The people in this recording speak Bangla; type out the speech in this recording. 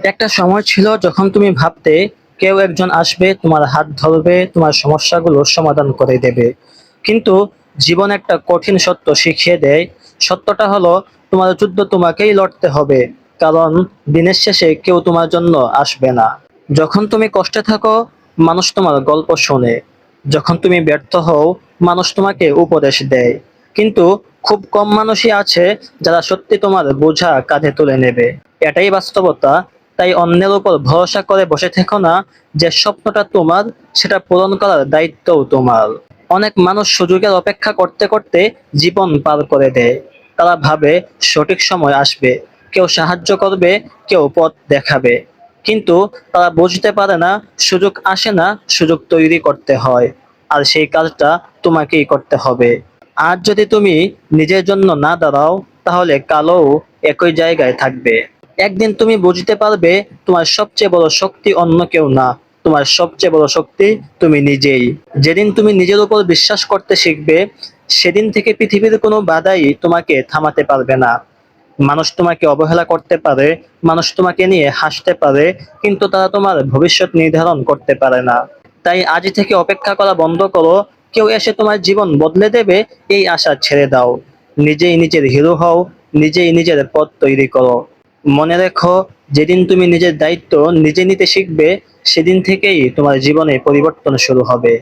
একটা সময় ছিল যখন তুমি ভাবতে কেউ একজন আসবে, তোমার হাত ধরবে, তোমার সমস্যাগুলো সমাধান করে দেবে। কিন্তু জীবন একটা কঠিন সত্য শিখিয়ে দেয়। সত্যটা হলো, তোমার যুদ্ধ তোমাকেই লড়তে হবে। কারণ দিনের শেষে কেউ তোমার জন্য আসবে না। যখন তুমি কষ্টে থাকো, মানুষ তোমার গল্প শোনে। যখন তুমি ব্যর্থ হও, মানুষ তোমাকে উপদেশ দেয়। কিন্তু খুব কম মানুষই আছে যারা সত্যি তোমার বোঝা কাঁধে তুলে নেবে। এটাই বাস্তবতা। তাই অন্যের উপর ভরসা করে বসে থেকো না। যে স্বপ্নটা তোমার, সেটা পূরণ করার দায়িত্বও তোমার। অনেক মানুষ সুযোগের অপেক্ষা করতে করতে জীবন পার করে দেয়। তারা ভাবে সঠিক সময় আসবে, কেউ সাহায্য করবে, কেউ পথ দেখাবে। কিন্তু তারা বুঝতে পারে না, সুযোগ আসে না, সুযোগ তৈরি করতে হয়। আর সেই কাজটা তোমাকেই করতে হবে। আজ যদি তুমি নিজের জন্য না দাঁড়াও, তাহলে কালও একই জায়গায় থাকবে। একদিন তুমি বুঝতে পারবে, তোমার সবচেয়ে বড় শক্তি অন্য কেউ না, তোমার সবচেয়ে বড় শক্তি তুমি নিজেই। যেদিন তুমি নিজের উপর বিশ্বাস করতে শিখবে, সেদিন থেকে পৃথিবীর কোনো বাধাই তোমাকে থামাতে পারবে না। মানুষ তোমাকে অবহেলা করতে পারে, মানুষ তোমাকে নিয়ে হাসতে পারে, কিন্তু তারা তোমার ভবিষ্যৎ নির্ধারণ করতে পারে না। তাই আজ থেকে অপেক্ষা করা বন্ধ করো। কেউ এসে তোমার জীবন বদলে দেবে, এই আশা ছেড়ে দাও। নিজেই নিজের হিরো হও, নিজেই নিজের পথ তৈরি করো। মনে রেখো, যেদিন তুমি নিজের দায়িত্ব নিজে নিতে শিখবে, সেদিন থেকেই তোমার জীবনে পরিবর্তন শুরু হবে।